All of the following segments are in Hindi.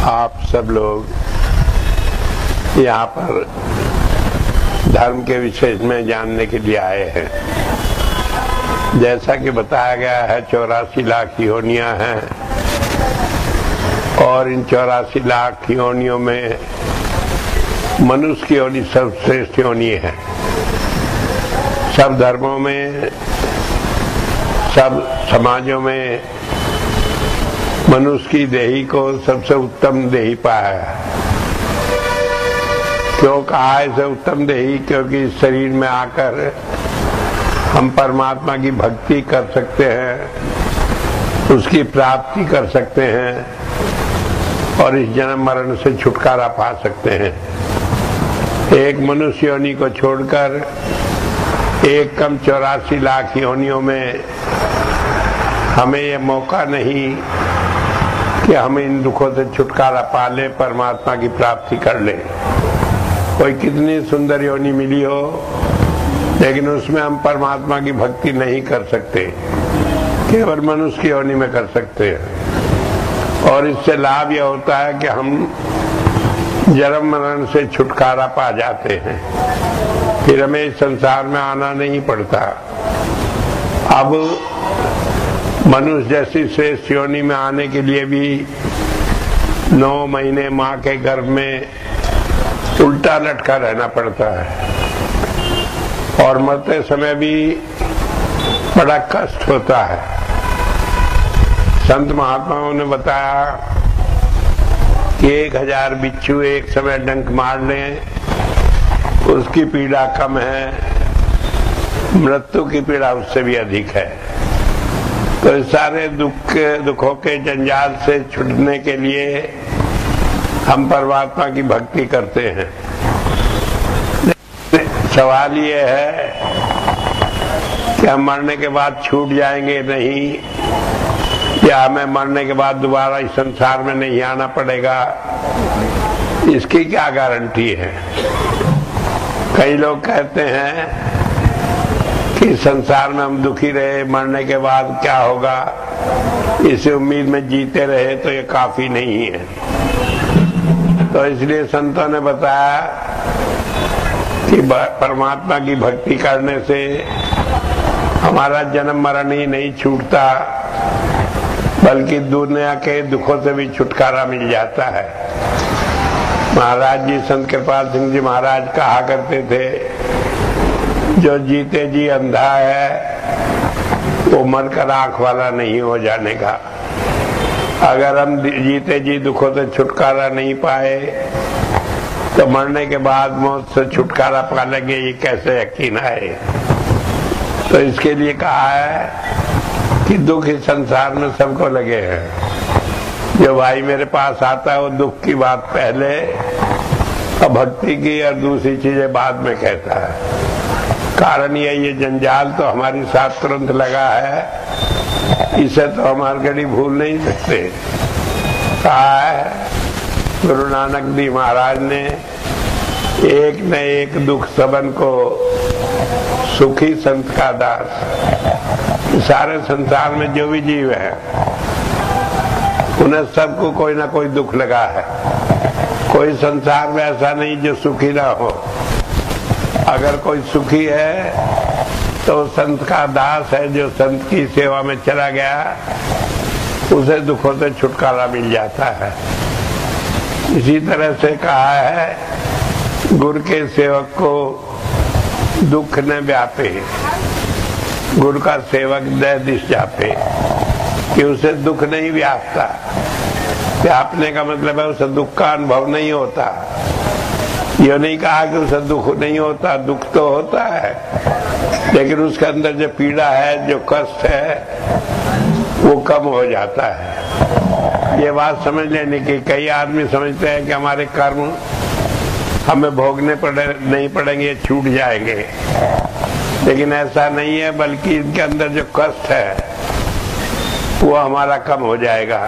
आप सब लोग यहाँ पर धर्म के विषय में जानने के लिए आए हैं। जैसा कि बताया गया है 84 लाख योनियां हैं और इन 84 लाख योनियों में मनुष्य की योनि सर्वश्रेष्ठ योनि है। सब धर्मों में, सब समाजों में मनुष्य की देही को सबसे उत्तम देही पाया है। क्यों कहा इसे उत्तम देही? क्योंकि इस शरीर में आकर हम परमात्मा की भक्ति कर सकते हैं, उसकी प्राप्ति कर सकते हैं और इस जन्म मरण से छुटकारा पा सकते हैं। एक मनुष्य योनि को छोड़कर एक कम 84 लाख योनियों में हमें यह मौका नहीं कि हम इन दुखों से छुटकारा पा लें, परमात्मा की प्राप्ति कर लें। कोई कितनी सुंदर योनि मिली हो, लेकिन उसमें हम परमात्मा की भक्ति नहीं कर सकते, केवल मनुष्य की योनि में कर सकते हैं। और इससे लाभ यह होता है कि हम जन्म मरण से छुटकारा पा जाते हैं, फिर हमें इस संसार में आना नहीं पड़ता। अब मनुष्य जैसी श्रेष्ठ योनि में आने के लिए भी 9 महीने माँ के गर्भ में उल्टा लटका रहना पड़ता है और मरते समय भी बड़ा कष्ट होता है। संत महात्माओं ने बताया कि 1000 बिच्छू एक समय डंक मार लें, उसकी पीड़ा कम है, मृत्यु की पीड़ा उससे भी अधिक है। तो इस सारे दुखों के जंजाल से छूटने के लिए हम परमात्मा की भक्ति करते हैं। सवाल ये है कि हम मरने के बाद छूट जाएंगे नहीं, या हमें मरने के बाद दोबारा इस संसार में नहीं आना पड़ेगा, इसकी क्या गारंटी है? कई लोग कहते हैं कि संसार में हम दुखी रहे, मरने के बाद क्या होगा, इसी उम्मीद में जीते रहे तो ये काफी नहीं है। तो इसलिए संतों ने बताया कि परमात्मा की भक्ति करने से हमारा जन्म मरण ही नहीं छूटता, बल्कि दुनिया के दुखों से भी छुटकारा मिल जाता है। महाराज जी, संत कृपाल सिंह जी महाराज कहा करते थे, जो जीते जी अंधा है वो मरकर आंख वाला नहीं हो जाने का। अगर हम जीते जी दुखों से छुटकारा नहीं पाए तो मरने के बाद मौत से छुटकारा पा लेंगे, ये कैसे यकीन है? तो इसके लिए कहा है कि दुख इस संसार में सबको लगे हैं। जो भाई मेरे पास आता है वो दुख की बात पहले और भक्ति की और दूसरी चीजें बाद में कहता है। कारण ये जंजाल तो हमारी साथ तुरंत लगा है, इसे तो हम हर घड़ी भूल नहीं सकते। कहा है गुरु नानक देव महाराज ने, एक न एक दुख सबन को सुखी संत का दास। सारे संसार में जो भी जीव है उन्हें सबको कोई ना कोई दुख लगा है। कोई संसार में ऐसा नहीं जो सुखी ना हो। अगर कोई सुखी है तो संत का दास है, जो संत की सेवा में चला गया उसे दुखों से छुटकारा मिल जाता है। इसी तरह से कहा है, गुरु के सेवक को दुख न व्यापे, गुरु का सेवक दह दिश जापे, कि उसे दुख नहीं व्यापता। व्यापने का मतलब है उसे दुख का अनुभव नहीं होता। ये नहीं कहा कि उसे दुख नहीं होता, दुख तो होता है, लेकिन उसके अंदर जो पीड़ा है, जो कष्ट है, वो कम हो जाता है। ये बात समझ लेने की। कई आदमी समझते हैं कि हमारे कर्म हमें भोगने नहीं पड़ेंगे, छूट जाएंगे, लेकिन ऐसा नहीं है, बल्कि इनके अंदर जो कष्ट है वो हमारा कम हो जाएगा।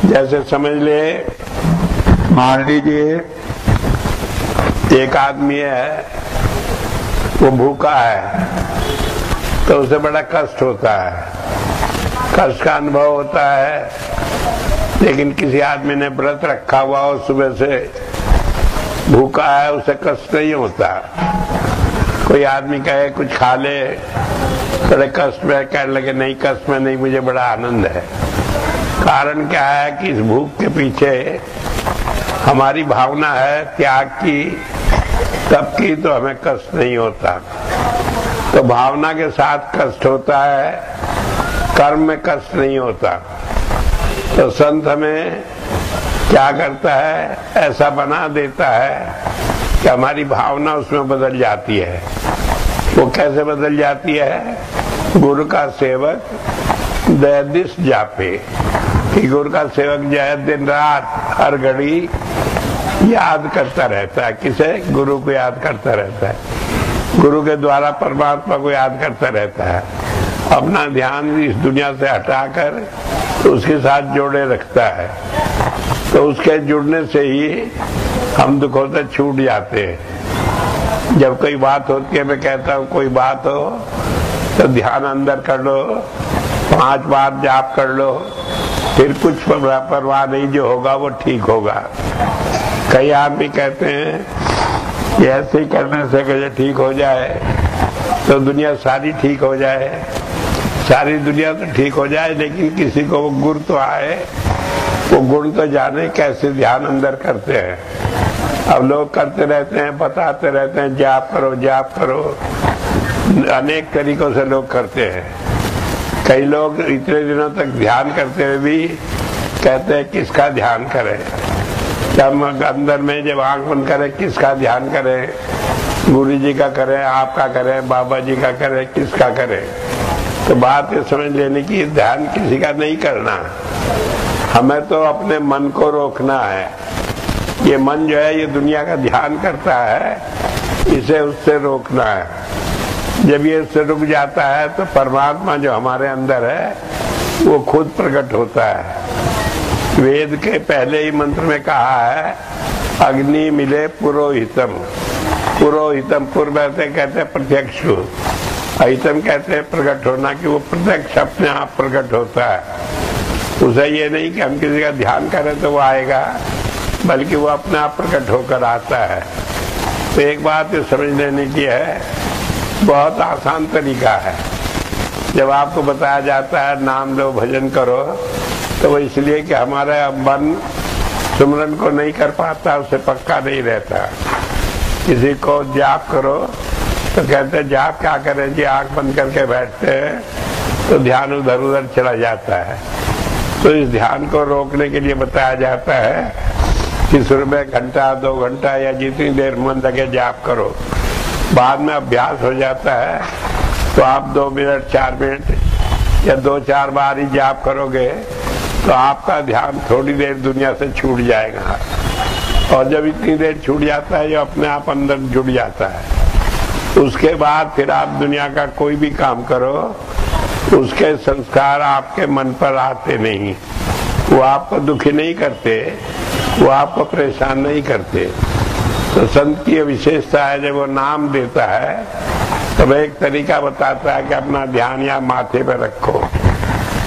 जैसे समझ ले, मान लीजिए एक आदमी है, वो भूखा है, तो उसे बड़ा कष्ट होता है, कष्ट का अनुभव होता है, लेकिन किसी आदमी ने व्रत रखा हुआ और सुबह से भूखा है, उसे कष्ट नहीं होता। कोई आदमी कहे कुछ खा ले, बड़े कष्ट में, कहने लगे नहीं कष्ट में नहीं, मुझे बड़ा आनंद है। कारण क्या है कि इस भूख के पीछे हमारी भावना है त्याग की, तब की तो हमें कष्ट नहीं होता। तो भावना के साथ कष्ट होता है, कर्म में कष्ट नहीं होता। तो संत हमें क्या करता है, ऐसा बना देता है कि हमारी भावना उसमें बदल जाती है। वो कैसे बदल जाती है? गुरु का सेवक दैदिश जापे, कि गुरु का सेवक जो है दिन रात हर घड़ी याद करता रहता है। किसे? गुरु को याद करता रहता है, गुरु के द्वारा परमात्मा को याद करता रहता है। अपना ध्यान इस दुनिया से हटाकर तो उसके साथ जोड़े रखता है। तो उसके जुड़ने से ही हम दुखों से छूट जाते हैं। जब कोई बात होती है, मैं कहता हूँ कोई बात हो तो ध्यान अंदर कर लो, 5 बार जाप कर लो, फिर कुछ परवाह नहीं, जो होगा वो ठीक होगा। कई आदमी कहते हैं कि ऐसे ही करने से कैसे ठीक हो जाए, तो दुनिया सारी ठीक हो जाए। सारी दुनिया तो ठीक हो जाए, लेकिन किसी को वो गुण तो आए, वो गुण तो जाने कैसे ध्यान अंदर करते हैं। अब लोग करते रहते हैं, बताते रहते हैं जाप करो जाप करो, अनेक तरीकों से लोग करते हैं। कई लोग इतने दिनों तक ध्यान करते हुए भी कहते हैं किसका ध्यान करें। जब अंदर में जब आंख बंद करें किसका ध्यान करें, गुरु जी का करें, आपका करें, बाबा जी का करें, किसका करें। तो बात ये समझ लेने की, ध्यान किसी का नहीं करना, हमें तो अपने मन को रोकना है। ये मन जो है ये दुनिया का ध्यान करता है, इसे उससे रोकना है। जब ये उससे रुक जाता है तो परमात्मा जो हमारे अंदर है वो खुद प्रकट होता है। वेद के पहले ही मंत्र में कहा है अग्नि मिले पुरोहितम। पुरोहितम पूर्व कहते हैं प्रत्यक्ष, अहितम कहते हैं प्रकट होना, कि वो प्रत्यक्ष अपने आप प्रकट होता है। उसे ये नहीं कि हम किसी का ध्यान करें तो वो आएगा, बल्कि वो अपने आप प्रकट होकर आता है। तो एक बात ये समझ लेने की है, बहुत आसान तरीका है। जब आपको बताया जाता है नाम लो भजन करो, तो वो इसलिए कि हमारा मन सुमरन को नहीं कर पाता, उसे पक्का नहीं रहता। किसी को जाप करो तो कहते हैं जाप क्या करें जी, आंख बंद करके बैठते हैं तो ध्यान उधर उधर चला जाता है। तो इस ध्यान को रोकने के लिए बताया जाता है कि शुरू में घंटा 2 घंटा या जितनी देर मन लगे जाप करो। बाद में अभ्यास हो जाता है तो आप 2 मिनट 4 मिनट या 2-4 बार ही जाप करोगे तो आपका ध्यान थोड़ी देर दुनिया से छूट जाएगा। और जब इतनी देर छूट जाता है जो अपने आप अंदर जुड़ जाता है, उसके बाद फिर आप दुनिया का कोई भी काम करो, उसके संस्कार आपके मन पर आते नहीं। वो आपको दुखी नहीं करते, वो आपको परेशान नहीं करते। तो संत की विशेषता है, जब वो नाम देता है तो एक तरीका बताता है कि अपना ध्यान या माथे पे रखो।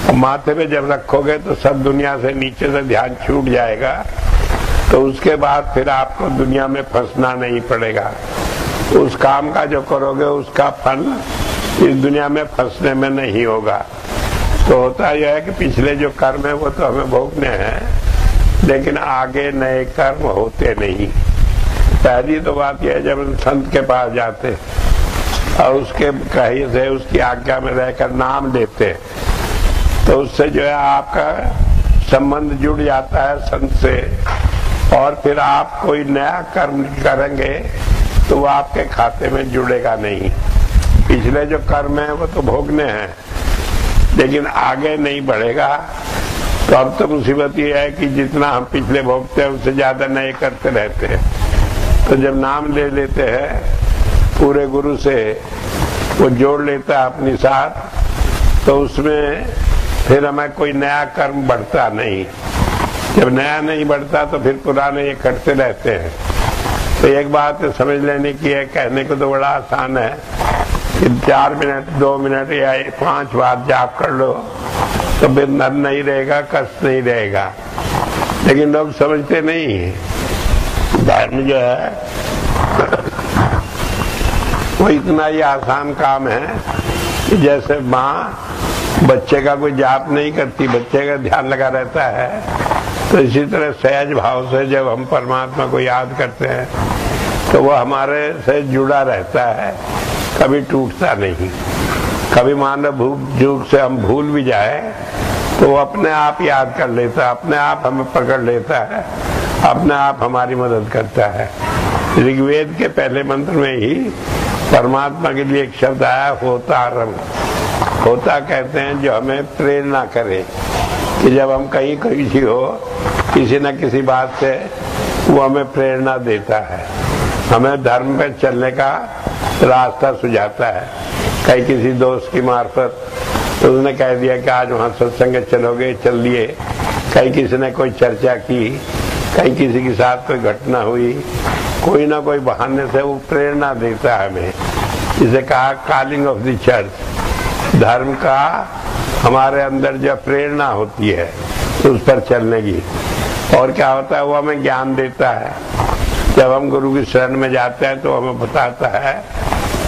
और माथे पे जब रखोगे तो सब दुनिया से नीचे से ध्यान छूट जाएगा। तो उसके बाद फिर आपको दुनिया में फंसना नहीं पड़ेगा। उस काम का जो करोगे उसका फल इस दुनिया में फंसने में नहीं होगा। तो होता यह है कि पिछले जो कर्म है वो तो हमें भोगने हैं, लेकिन आगे नए कर्म होते नहीं। पहली तो बात यह है, जब हम संत के पास जाते और उसके कहे से उसकी आज्ञा में रहकर नाम लेते तो उससे जो है आपका संबंध जुड़ जाता है संत से। और फिर आप कोई नया कर्म करेंगे तो वो आपके खाते में जुड़ेगा नहीं। पिछले जो कर्म है वो तो भोगने हैं, लेकिन आगे नहीं बढ़ेगा। तो अब तो मुसीबत ये है कि जितना हम पिछले भोगते हैं उससे ज्यादा नए करते रहते हैं। तो जब नाम ले लेते हैं पूरे गुरु से, वो जोड़ लेता है अपनी साथ, तो उसमें फिर हमें कोई नया कर्म बढ़ता नहीं। जब नया नहीं बढ़ता तो फिर पुराने ये करते रहते हैं। तो एक बात समझ लेने की है, कहने को तो बड़ा आसान है कि 4 मिनट 2 मिनट या 5 बार जाप कर लो, तो फिर नर नहीं रहेगा, कष्ट नहीं रहेगा। लेकिन लोग समझते नहीं है। धर्म जो है वो इतना ही आसान काम है कि जैसे माँ बच्चे का कोई जाप नहीं करती, बच्चे का ध्यान लगा रहता है, तो इसी तरह सहज भाव से जब हम परमात्मा को याद करते हैं तो वो हमारे से जुड़ा रहता है, कभी टूटता नहीं। कभी मान लो भूल चूक से हम भूल भी जाए तो वो अपने आप याद कर लेता है, अपने आप हमें पकड़ लेता है, अपने आप हमारी मदद करता है। ऋग्वेद के पहले मंत्र में ही परमात्मा के लिए एक शब्द आया, होतारम। होता कहते हैं जो हमें प्रेरणा करे कि जब हम कहीं किसी हो, किसी न किसी बात से वो हमें प्रेरणा देता है, हमें धर्म पे चलने का रास्ता सुझाता है। कहीं किसी दोस्त की मार्फत उसने कह दिया कि आज वहाँ सत्संग चलोगे, चल लिए। कहीं किसी ने कोई चर्चा की, कहीं किसी के साथ कोई घटना हुई, कोई ना कोई बहाने से वो प्रेरणा देता है हमें। जिसे कहा कॉलिंग ऑफ द चर्च। धर्म का हमारे अंदर जो प्रेरणा होती है उस पर चलने की। और क्या होता है, वो हमें ज्ञान देता है। जब हम गुरु की शरण में जाते हैं तो हमें बताता है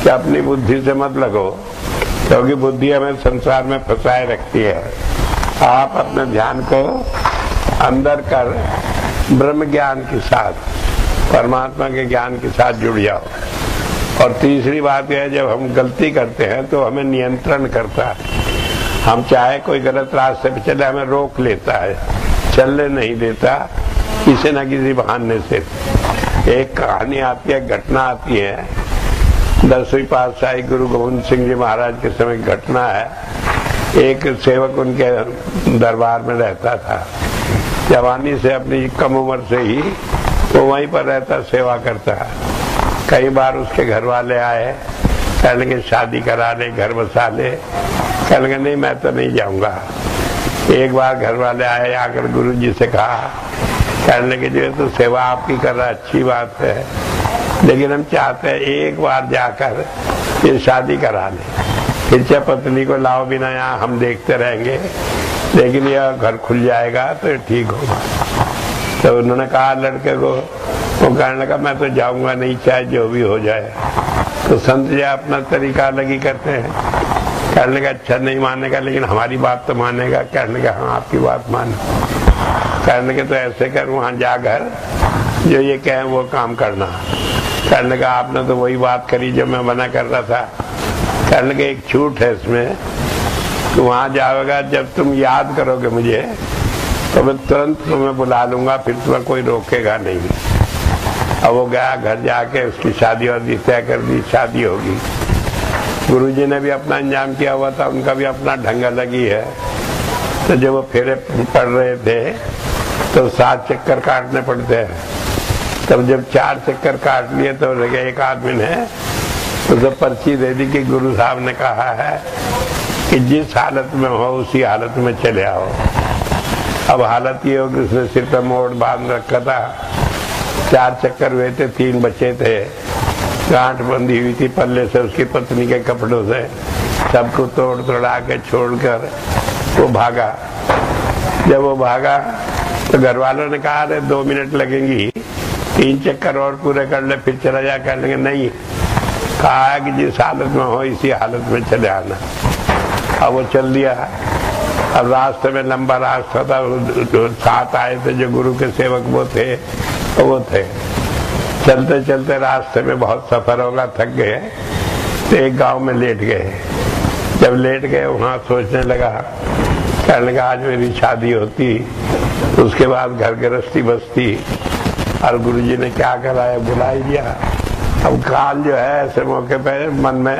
कि अपनी बुद्धि से मत लगो, क्योंकि बुद्धि हमें संसार में फंसाए रखती है। आप अपने ध्यान को अंदर कर ब्रह्म ज्ञान के साथ, परमात्मा के ज्ञान के साथ जुड़ जाओ। और तीसरी बात यह है, जब हम गलती करते हैं तो हमें नियंत्रण करता है। हम चाहे कोई गलत रास्ते पे चले, हमें रोक लेता है, चलने नहीं देता किसी न किसी बहाने से। एक कहानी आती है, घटना आती है, 10वीं पातशाही गुरु गोविंद सिंह जी महाराज के समय घटना है। एक सेवक उनके दरबार में रहता था। जवानी से, अपनी कम उम्र से ही वो वहीं पर रहता, सेवा करता। कई बार उसके घर वाले आए, कहने के शादी करा ले, घर बसा ले। कहने के नहीं, मैं तो नहीं जाऊंगा। एक बार घर वाले आए, आकर गुरु जी से कहा, कहने के जो तो सेवा आपकी कर रहा, अच्छी बात है, लेकिन हम चाहते हैं एक बार जाकर ये शादी करा ले, फिर चाहे पत्नी को लाओ बिना, यहाँ हम देखते रहेंगे, लेकिन यह घर खुल जाएगा तो ठीक होगा। तो उन्होंने कहा लड़के को, वो कहने लगा मैं तो जाऊंगा नहीं, चाहे जो भी हो जाए। तो संत जी अपना तरीका अलग ही करते हैं। कहने लगा अच्छा नहीं मानेगा, लेकिन हमारी बात तो मानेगा। कहने लगा हाँ आपकी बात मान। कहने लगे तो ऐसे कर, वहाँ जाकर जो ये कहें वो काम करना। कहने लगा आपने तो वही बात करी जो मैं मना कर रहा था। कहने लगे एक छूट है इसमें, तो वहाँ जाओगा, जब तुम याद करोगे मुझे तो मैं तुरंत तुम्हें बुला लूंगा, फिर तुम्हें कोई रोकेगा नहीं। अब वो गया, घर जाके उसकी शादी वादी तय कर दी, शादी होगी। गुरुजी ने भी अपना इंतजाम किया हुआ था, उनका भी अपना ढंग अलग ही है। तो जब वो फेरे पड़ रहे थे तो 7 चक्कर काटने पड़ते हैं। तब जब 4 चक्कर काट लिए तो लगे, एक आदमी ने तो पर्ची दे दी कि गुरु साहब ने कहा है कि जिस हालत में हो उसी हालत में चले आओ। अब हालत ये हो कि उसने सिर पर मोड़ बांध रखा था, 4 चक्कर हुए थे, 3 बचे थे, गांठ बंधी हुई थी पल्ले से उसकी पत्नी के कपड़ों से। सबको तोड़ तोड़ा के छोड़कर वो भागा। जब वो भागा तो घर वालों ने कहा अरे 2 मिनट लगेंगी, 3 चक्कर और पूरे कर ले, फिर चला जा। कर लेंगे नहीं, कहा कि जिस हालत में हो इसी हालत में चले आना। अब वो चल दिया। अब रास्ते में लंबा रास्ता था, साथ आए थे जो गुरु के सेवक वो थे, तो वो थे। चलते चलते रास्ते में बहुत सफर होगा, थक गए, तो एक गांव में लेट गए। जब लेट गए वहां सोचने लगा, कहने लगा आज मेरी शादी होती, उसके बाद घर गृहस्थी बसती, और गुरुजी ने क्या कराया, बुला ही दिया। अब काल जो है ऐसे मौके पे मन में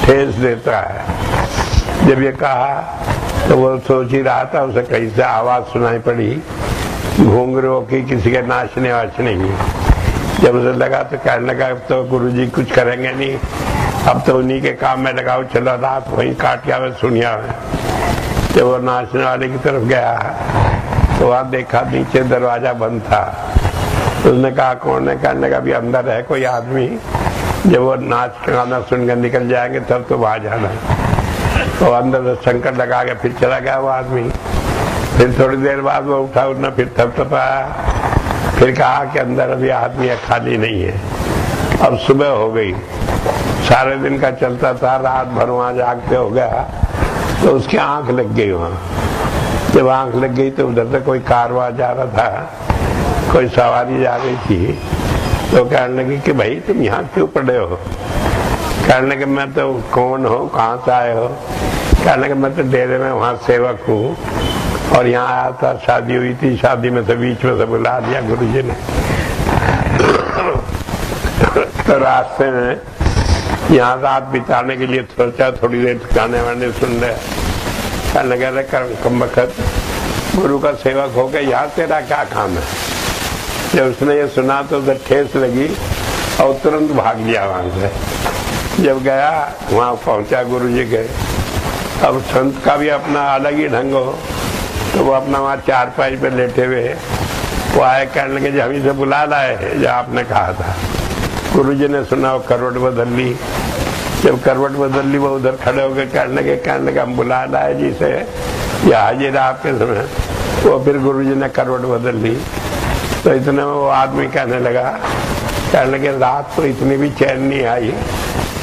ठेस देता है। जब ये कहा तो वो सोच ही रहा था, उसे कहीं से आवाज सुनाई पड़ी घुंघरू की, किसी के नाचने वाचने की। जब उसे लगा तो कहने लगा अब तो गुरुजी कुछ करेंगे नहीं, अब तो उन्हीं के काम में लगाओ, चलो रात वहीं काट के सुनिया में। जब वो नाचने वाले की तरफ गया तो वहां देखा नीचे दरवाजा बंद था। उसने कहा कौन है? कहने लगा अभी अंदर है कोई आदमी, जब वो नाच गाना सुनकर निकल जाएंगे तब तो वहां जाना। तो अंदर से संकट लगा के फिर चला गया वो आदमी। फिर थोड़ी देर बाद वो उठा, उठना फिर थपथपाया, फिर कहा कि अंदर अभी आदमी खाली नहीं है। अब सुबह हो गई, सारे दिन का चलता था, रात भर वहां जागते हो गया, तो उसकी आंख लग गई वहां। जब आंख लग गई तो उधर से कोई कारवां जा रहा था, कोई सवारी जा रही थी, तो कहने लगी कि भाई तुम यहाँ क्यों पड़े हो? कहने लगे मैं तो कौन हो, कहाँ से आए हो? कहने लगे मैं तो डेरे में वहाँ सेवक हूँ और यहाँ आया था, शादी हुई थी, शादी में से बीच में से बुला दिया गुरुजी ने। तो रास्ते में यहाँ रात बिताने के लिए सोचा थोड़ी देर गाने वाने सुन रहे। कहने लगे अरे कम वक्त गुरु का सेवक हो गया, यहाँ तेरा क्या काम है? जब उसने ये सुना तो उधर ठेस लगी और तुरंत भाग लिया वहां से। जब गया वहां पहुंचा गुरुजी के, अब संत का भी अपना अलग ही ढंग हो, तो वो अपना वहां चारपाई पे लेटे हुए वो आए, कहने लगे जो हम इसे बुला लाए है जो आपने कहा था। गुरुजी ने सुना, वो करवट बदल ली। जब करवट बदल ली वो उधर खड़े हो गए, कहने लगे हम बुला लाए जी से, या हाजिर आपके समय। वो फिर गुरुजी ने करवट बदल ली। तो इतने में वो आदमी कहने लगे रात को इतनी भी चैन नहीं आई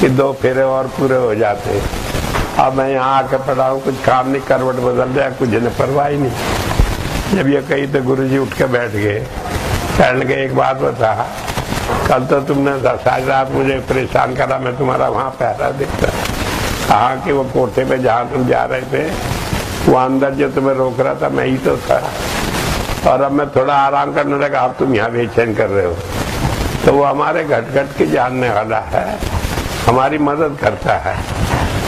कि 2 फेरे और पूरे हो जाते। अब मैं यहाँ आके पड़ा हूँ, कुछ काम नहीं, करवट बदल जाए, कुछ न परवाह ही नहीं। जब ये कही तो गुरुजी उठ के बैठ गए। कहने लगे एक बात बता, कल तो तुमने सारी रात मुझे परेशान करा, मैं तुम्हारा वहाँ पहरा देखता। कहा कि वो कोठे पे जहाँ तुम जा रहे थे वो अंदर जो तुम्हें रोक रहा था मैं ही तो था, और अब मैं थोड़ा आराम करने लगा, अब तुम यहाँ बेचैन कर रहे हो। तो वो हमारे घट घट के जानने वाला है, हमारी मदद करता है।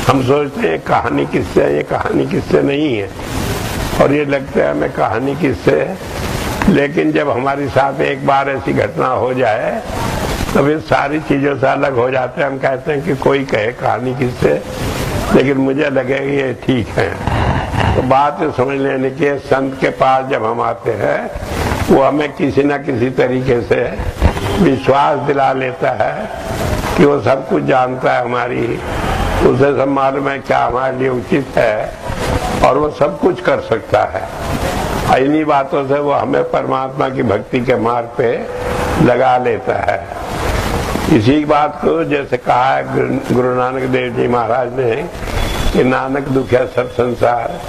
हम सोचते हैं कहानी किससे है, ये कहानी किससे नहीं है, और ये लगता है हमें कहानी किससे है। लेकिन जब हमारे साथ एक बार ऐसी घटना हो जाए तो फिर सारी चीजों से अलग हो जाते हैं। हम कहते हैं कि कोई कहे कहानी किससे, लेकिन मुझे लगे ये ठीक है। तो बात समझ लेने के, संत के पास जब हम आते हैं वो हमें किसी न किसी तरीके से विश्वास दिला लेता है कि वो सब कुछ जानता है हमारी, उसे सब मालूम है क्या हमारे लिए उचित है, और वो सब कुछ कर सकता है। इन्हीं बातों से वो हमें परमात्मा की भक्ति के मार्ग पे लगा लेता है। इसी बात को जैसे कहा है गुरु नानक देव जी महाराज ने कि नानक दुख है सब संसार,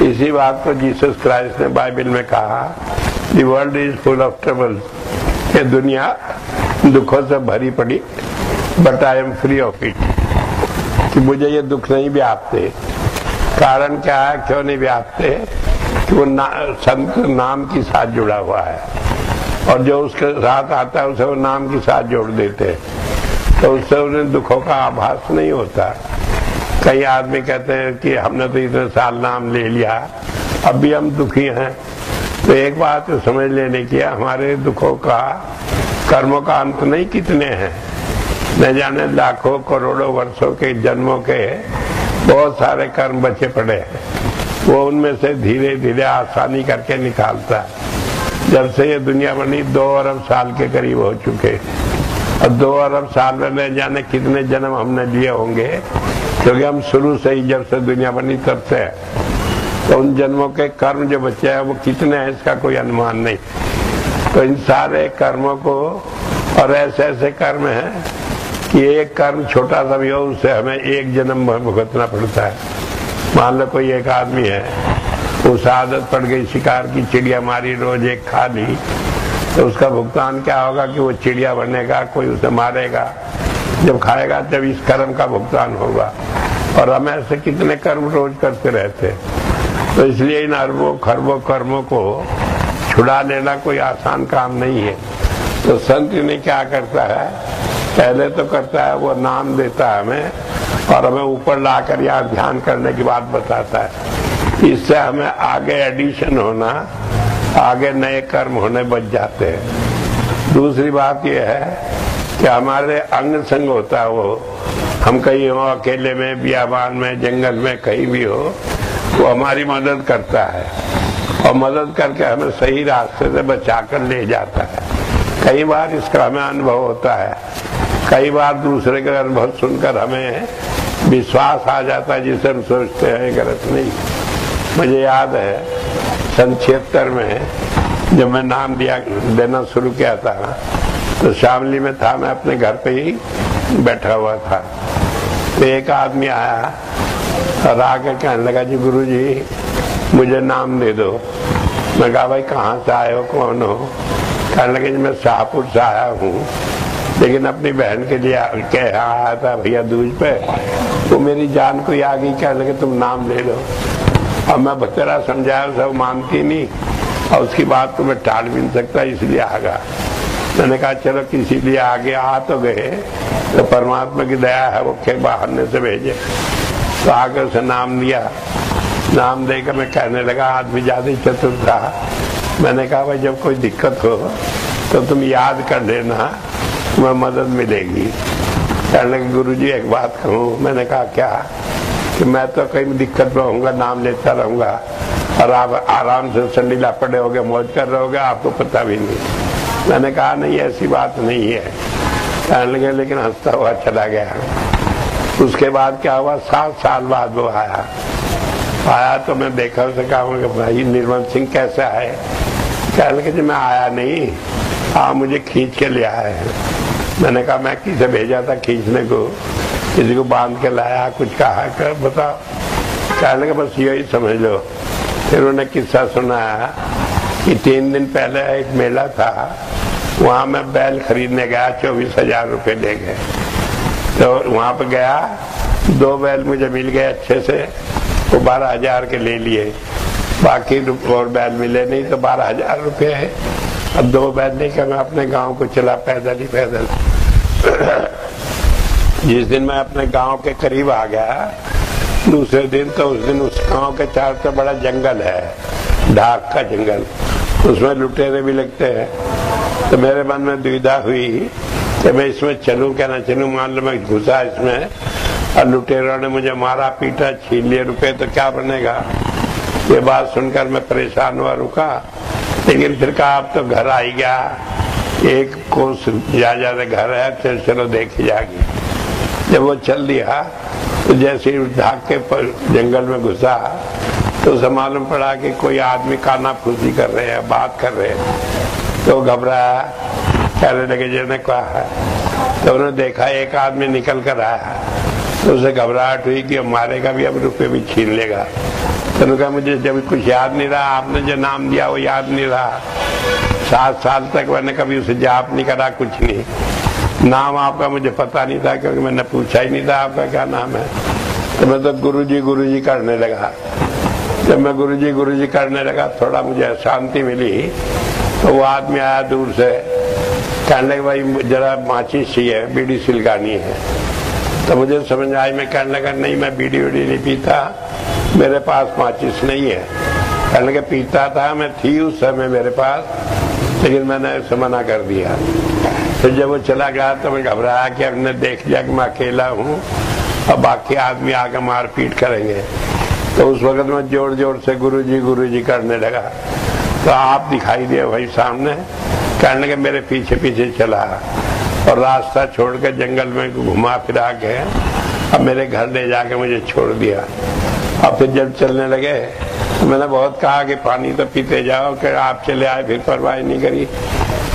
इसी बात को जीसस क्राइस्ट ने बाइबल में कहा, the world is full of troubles, ये दुनिया दुखों से भरी पड़ी, but I am free of it, कि मुझे ये दुख नहीं व्यापते। कारण क्या है, क्यों नहीं व्यापते? कि वो संत नाम के साथ जुड़ा हुआ है, और जो उसके साथ आता है उसे वो नाम के साथ जोड़ देते हैं, तो उससे उन्हें दुखों का आभास नहीं होता। कई आदमी कहते हैं कि हमने तो इतने साल नाम ले लिया, अब भी हम दुखी हैं। तो एक बात तो समझ लेने की, हमारे दुखों का, कर्मों का अंत नहीं कितने हैं, न जाने लाखों करोड़ों वर्षों के जन्मों के बहुत सारे कर्म बचे पड़े हैं। वो उनमें से धीरे धीरे आसानी करके निकालता है। जब से ये दुनिया बनी 2 अरब साल के करीब हो चुके, और 2 अरब साल में न जाने कितने जन्म हमने लिए होंगे, क्योंकि हम शुरू से ही जब से दुनिया बनी तब से, तो उन जन्मों के कर्म जो बचे हैं वो कितने हैं इसका कोई अनुमान नहीं। तो इन सारे कर्मों को, और ऐसे ऐसे कर्म हैं कि एक कर्म छोटा सा भी हो उससे हमें 1 जन्म भुगतना पड़ता है। मान लो कोई एक आदमी है, उस आदत पड़ गई शिकार की, चिड़िया मारी, रोज एक खा ली, तो उसका भुगतान क्या होगा कि वो चिड़िया बनेगा, कोई उसे मारेगा, जब खाएगा तब इस कर्म का भुगतान होगा। और हम ऐसे कितने कर्म रोज करते रहते। तो इसलिए इन अरबों खरबों कर्मों को छुड़ा लेना कोई आसान काम नहीं है। तो संत ने क्या करता है, पहले तो करता है वो नाम देता है हमें, और हमें ऊपर लाकर यहाँ ध्यान करने की बात बताता है। इससे हमें आगे एडिशन होना, आगे नए कर्म होने बच जाते हैं। दूसरी बात यह है कि हमारे अंग संग होता है, वो हम कहीं हो, अकेले में, बियाबान में, जंगल में, कहीं भी हो, वो हमारी मदद करता है, और मदद करके हमें सही रास्ते से बचाकर ले जाता है। कई बार इसका हमें अनुभव होता है, कई बार दूसरे का अनुभव सुनकर हमें विश्वास आ जाता है जिसे हम सोचते हैं गलत नहीं। मुझे याद है सन 76 में जब मैं नाम देना शुरू किया था तो शामली में था, मैं अपने घर पे ही बैठा हुआ था। तो एक आदमी आया और आकर कहने लगा, जी गुरुजी मुझे नाम दे दो। मैं कहा भाई कहाँ से आए हो, कौन हो? कहने लगे जी मैं शाहपुर से आया हूँ, लेकिन अपनी बहन के लिए कह आया था भैया दूज पे, तो मेरी जान को आ गई। कहने लगे तुम नाम ले लो। अब मैं बतेरा समझाया, सब मानती नहीं और उसकी बात तो मैं टाल भी नहीं सकता, इसलिए आ गया। मैंने कहा चलो किसी लिए आगे आ तो गए, तो परमात्मा की दया है वो के बहाने से भेजे। तो आकर उसे नाम दिया। नाम देकर मैं कहने लगा, आदमी ज्यादा चतुर था। मैंने कहा भाई जब कोई दिक्कत हो तो तुम याद कर लेना, तुम्हें मदद मिलेगी। कहने लगे गुरुजी एक बात कहूँ। मैंने कहा क्या? कि मैं तो कहीं दिक्कत में होऊंगा, नाम लेता रहूंगा और आप आराम से संडीला पड़े होगे, मौज कर रहे होगे, आपको पता भी नहीं। मैंने कहा नहीं ऐसी बात नहीं है। कहने लगे लेकिन हंसता हुआ चला गया। उसके बाद क्या हुआ, 7 साल बाद वो आया तो मैं देखा, उसे कहा भाई निर्मल सिंह कैसे आए? कहने लगे जी मैं आया नहीं, आप मुझे खींच के ले आए हैं। मैंने कहा मैं किसे भेजा था खींचने को? किसी को बांध के लाया, कुछ कहा कर बताओ? कहने लगे बस यही समझ लो। फिर उन्होंने किस्सा सुनाया कि 3 दिन पहले एक मेला था, वहां मैं बैल खरीदने गया, 24,000 रुपये ले गए। तो वहां पे गया, 2 बैल मुझे मिल गए अच्छे से, वो 12,000 के ले लिए। बाकी और बैल मिले नहीं, तो 12,000 रुपये है। अब 2 बैल लेकर मैं अपने गांव को चला, पैदल ही पैदल। जिस दिन मैं अपने गांव के करीब आ गया, दूसरे दिन तो उस दिन उस गांव के चारों तरफ बड़ा जंगल है, ढाक का जंगल, उसमें लुटेरे भी लगते हैं। तो मेरे मन में दुविधा हुई कि मैं इसमें चलूं क्या ना चलूं। मान लो मैं घुसा इसमें और लुटेरों ने मुझे मारा पीटा, छीन लिए रुपए, तो क्या बनेगा? ये बात सुनकर मैं परेशान हुआ, रुका। लेकिन फिर कहा अब तो घर आ ही गया, एक कोस ज्यादा घर है, चलो देखी जाएगी। जब वो चल दिया तो जैसे ही ढाक के जंगल में घुसा तो उसे मालूम पड़ा कि कोई आदमी कानाफूसी कर रहे हैं, बात कर रहे हैं। तो घबराया, कहने लगे जिन्हें कहा है। तो उन्होंने देखा एक आदमी निकल कर आया, तो उसे घबराहट हुई कि मारेगा भी, अब रुपये भी छीन लेगा। तो उन्होंने कहा मुझे जब कुछ याद नहीं रहा, आपने जो नाम दिया वो याद नहीं रहा। 7 साल तक मैंने कभी उसे जाप नहीं करा, कुछ नहीं। नाम आपका मुझे पता नहीं था, क्योंकि मैंने पूछा ही नहीं था आपका क्या नाम है। तो मैं तो गुरुजी करने लगा। जब मैं गुरुजी करने लगा, थोड़ा मुझे शांति मिली। तो वो आदमी आया दूर से, कहने लगे भाई जरा माचिस चाहिए, बीड़ी सिलगानी है। तो मुझे समझ आई, मैं कहने लगा नहीं मैं बीड़ी वीड़ी नहीं पीता, मेरे पास माचिस नहीं है। कहने लगे पीता था, मैं थी उस समय मेरे पास, लेकिन मैंने उसे मना कर दिया। फिर जब वो चला गया तो मैं घबराया कि अब ने देख लिया कि मैं अकेला हूँ और बाकी आदमी आके मारपीट करेंगे। तो उस वक्त मैं जोर जोर से गुरुजी करने लगा। तो आप दिखाई दिए भाई सामने। कहने लगे मेरे पीछे पीछे चला और रास्ता छोड़ के जंगल में घुमा फिरा के अब मेरे घर ले जाके मुझे छोड़ दिया। अब फिर जब चलने लगे तो मैंने बहुत कहा कि पानी तो पीते जाओ, कि आप चले आए, फिर परवाह नहीं करी।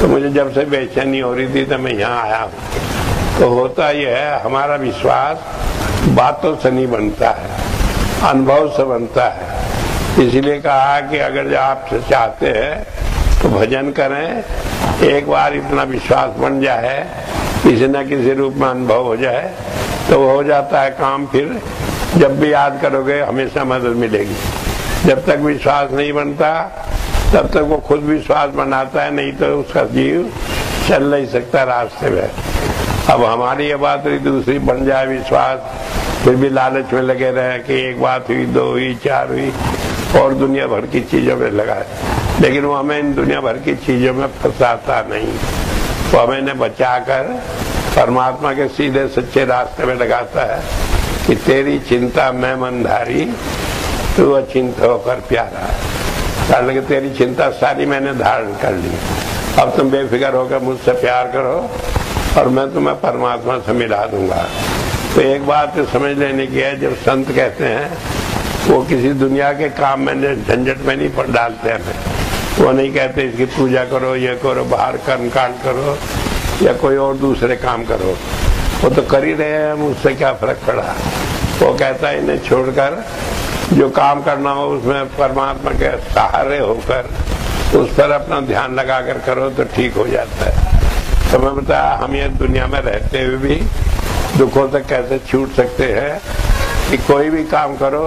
तो मुझे जब से बेचैनी हो रही थी तो मैं यहाँ आया हूँ। तो होता यह है, हमारा विश्वास बातों से नहीं बनता है, अनुभव से बनता है। इसीलिए कहा कि अगर आप चाहते हैं तो भजन करें, एक बार इतना विश्वास बन जाए, किसी न किसी रूप में अनुभव हो जाए, तो हो जाता है काम। फिर जब भी याद करोगे हमेशा मदद मिलेगी। जब तक विश्वास नहीं बनता तब तक वो खुद विश्वास बनाता है, नहीं तो उसका जीव चल नहीं सकता रास्ते में। अब हमारी ये बात हुई, दूसरी बन जाए विश्वास, फिर भी लालच में लगे रहे कि एक बात हुई, 2 हुई, 4 हुई और दुनिया भर की चीजों में लगा है। लेकिन वो हमें इन दुनिया भर की चीजों में फंसाता नहीं, वो हमें बचाकर परमात्मा के सीधे सच्चे रास्ते में लगाता है कि तेरी चिंता मैं मनधारी, तू अचिंत होकर प्यारा। कारण कि तेरी चिंता सारी मैंने धारण कर ली, अब तुम बेफिक्र होकर मुझसे प्यार करो और मैं तुम्हें परमात्मा से मिला दूंगा। तो एक बात तो समझ लेने की है, जब संत कहते हैं वो किसी दुनिया के काम में झंझट में नहीं डालते हमें। वो नहीं कहते इसकी पूजा करो, ये करो, बाहर कर्मकांड करो या कोई और दूसरे काम करो, वो तो कर ही रहे हैं हम, उससे क्या फर्क पड़ा। वो कहता है इन्हें छोड़कर जो काम करना हो उसमें परमात्मा के सहारे होकर उस पर अपना ध्यान लगाकर करो तो ठीक हो जाता है। तो मैं बताया हम ये दुनिया में रहते हुए भी दुखों से कैसे छूट सकते हैं कि कोई भी काम करो,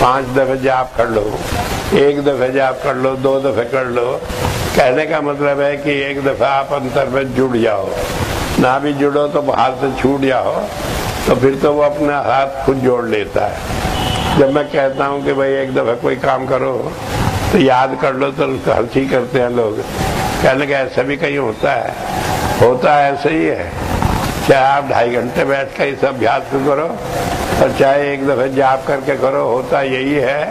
5 दफे जाप कर लो, 1 दफे जाप कर लो, 2 दफे कर लो। कहने का मतलब है कि एक दफा आप अंतर में जुड़ जाओ, ना भी जुड़ो तो बाहर से छूट जाओ, तो फिर तो वो अपना हाथ खुद जोड़ लेता है। जब मैं कहता हूँ कि भाई एक दफा कोई काम करो तो याद कर लो, तो हंसी करते हैं लोग। कहने का ऐसा भी कहीं होता है ऐसा ही है। चाहे आप 2.5 घंटे बैठ कर इस अभ्यास को करो और चाहे एक दफे जाप करके करो, होता यही है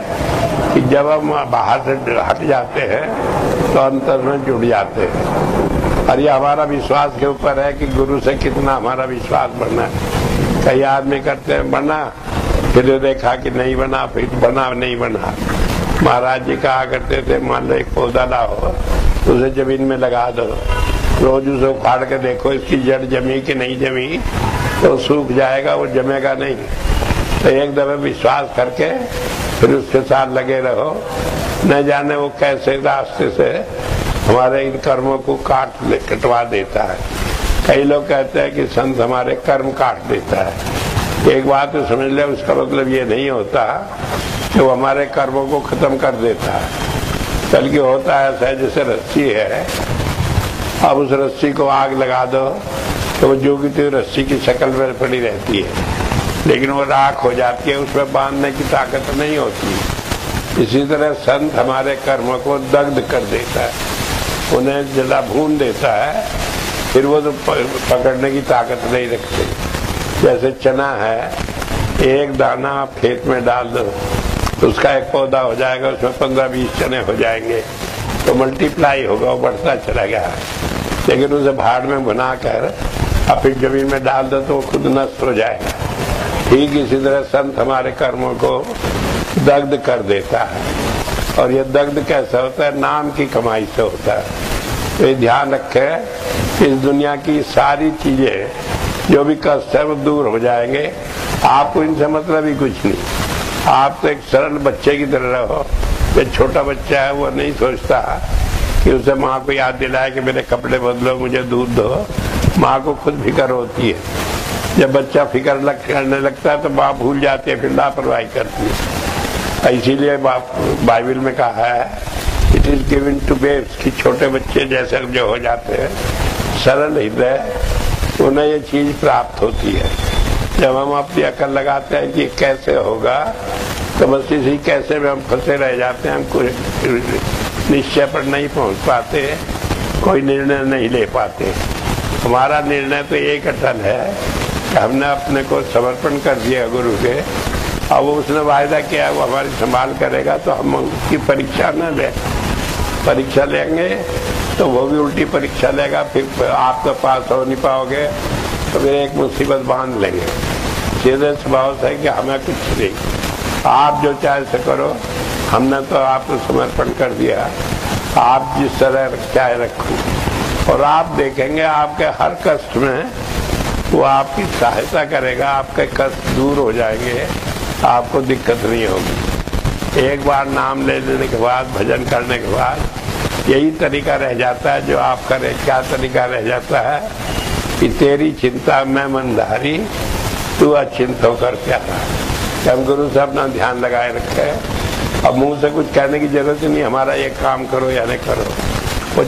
कि जब हम बाहर से हट जाते हैं तो अंतर में जुड़ जाते हैं। और ये हमारा विश्वास के ऊपर है कि गुरु से कितना हमारा विश्वास बढ़ना है। कई आदमी करते हैं बना, फिर देखा कि नहीं बना, फिर बना नहीं बना। महाराज जी कहा करते थे, मान लो एक पौधा लाओ, उसे जमीन में लगा दो, रोज उसे उखाड़ के देखो इसकी जड़ जमी कि नहीं जमी, तो सूख जाएगा, वो जमेगा नहीं। तो एक दफे विश्वास करके फिर उसके साथ लगे रहो। न जाने वो कैसे रास्ते से हमारे इन कर्मों को कटवा देता है। कई लोग कहते हैं कि संत हमारे कर्म काट देता है। एक बात तो समझ ले, उसका मतलब ये नहीं होता कि वो हमारे कर्मों को खत्म कर देता है। बल्कि होता है ऐसा, जैसे रस्सी है, अब उस रस्सी को आग लगा दो तो वो जो की रस्सी की शक्ल में पड़ी रहती है, लेकिन वो राख हो जाती है, उसमें बांधने की ताकत नहीं होती। इसी तरह संत हमारे कर्म को दग्ध कर देता है, उन्हें जला भून देता है, फिर वो तो पकड़ने की ताकत नहीं रखते। जैसे चना है, एक दाना आप खेत में डाल दो तो उसका एक पौधा हो जाएगा, उसमें 15-20 चने हो जाएंगे, तो मल्टीप्लाई होगा, वो बढ़ता चला गया। लेकिन उसे भाड़ में बनाकर अब फिर जमीन में डाल दो तो वो खुद नष्ट हो जाएगा। ठीक इसी तरह संत हमारे कर्मों को दग्ध कर देता है। और ये दग्ध कैसा होता है? नाम की कमाई से होता है। तो ये ध्यान रखे, इस दुनिया की सारी चीजें जो भी कष्ट है वो दूर हो जाएंगे। आपको इनसे मतलब ही कुछ नहीं। आप तो एक सरल बच्चे की तरह रहो। जो छोटा बच्चा है वो नहीं सोचता कि उसे माँ को याद दिलाए कि मेरे कपड़े बदलो, मुझे दूध दो। माँ को खुद फिक्र होती है। जब बच्चा फिक्र करने लगता है तो माँ भूल जाती है, फिर लापरवाही करती है। इसीलिए बाइबल में कहा है, it is given to babes, कि छोटे बच्चे जैसे जो हो जाते हैं सरल हृदय, उन्हें ये चीज प्राप्त होती है। जब हम अपनी अकल लगाते हैं कि कैसे होगा, तो बस इसी कैसे में हम फंसे रह जाते हैं। हम कोई निश्चय पर नहीं पहुंच पाते, कोई निर्णय नहीं ले पाते। हमारा निर्णय तो एक अटल है कि हमने अपने को समर्पण कर दिया गुरु के, अब उसने वायदा किया वो हमारी संभाल करेगा, तो हम उसकी परीक्षा न लें। परीक्षा लेंगे तो वो भी उल्टी परीक्षा लेगा, फिर आप तो पास हो नहीं पाओगे, तो फिर एक मुसीबत बांध लेंगे। सीधे स्वभाव से कि हमें कुछ नहीं, आप जो चाहे से करो, हमने तो आपको समर्पण कर दिया, आप जिस तरह चाहे रखो। और आप देखेंगे आपके हर कष्ट में वो आपकी सहायता करेगा, आपके कष्ट दूर हो जाएंगे, आपको दिक्कत नहीं होगी। एक बार नाम ले लेने के बाद, भजन करने के बाद यही तरीका रह जाता है जो आप करें। क्या तरीका रह जाता है कि तेरी चिंता मैं मनधारी, तू अचिंत होकर प्यारा। हम गुरु से अपना ध्यान लगाए रखे। अब मुंह से कुछ कहने की जरूरत ही नहीं, हमारा ये काम करो या नहीं करो, वो